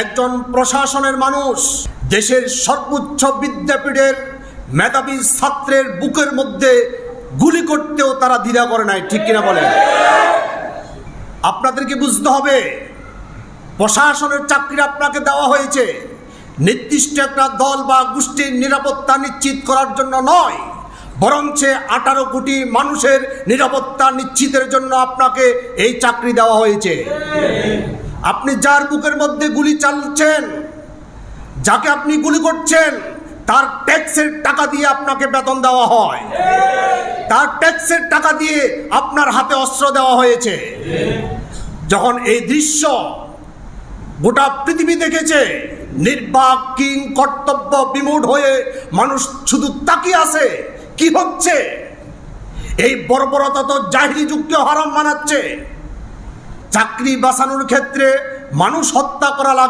একজন প্রশাসনের মানুষ দেশের সর্বোচ্চ বিদ্যাপীঠের মেধাবী ছাত্রের বুকের মধ্যে গুলি করতেও তারা দ্বিধা করে নাই, ঠিক কিনা বলেন? আপনাদেরকে বুঝতে হবে, প্রশাসনের চাকরি আপনাকে দেওয়া হয়েছে নির্দিষ্ট একটা দল বা গোষ্ঠীর নিরাপত্তা নিশ্চিত করার জন্য নয়, বরঞ্চ 18 কোটি মানুষের নিরাপত্তা নিশ্চিতের জন্য আপনাকে এই চাকরি দেওয়া হয়েছে। আপনি যার বুকের মধ্যে গুলি চালাচ্ছেন, যাকে আপনি গুলি করছেন, তার ট্যাক্সের টাকা দিয়ে আপনাকে বেতন দেওয়া হয়, তার ট্যাক্সের টাকা দিয়ে আপনার হাতে অস্ত্র দেওয়া হয়েছে। যখন এই দৃশ্য গোটা পৃথিবী দেখেছে, নির্বাক কিং কর্তব্য বিমূঢ় হয়ে মানুষ শুধু তাকিয়ে আছে কি হচ্ছে। এই বর্বরতা তো জাহিলি যুগকে হারাম মানাচ্ছে। চাকরি বাঁচানোর ক্ষেত্রে মানুষ হত্যা করা লাগে।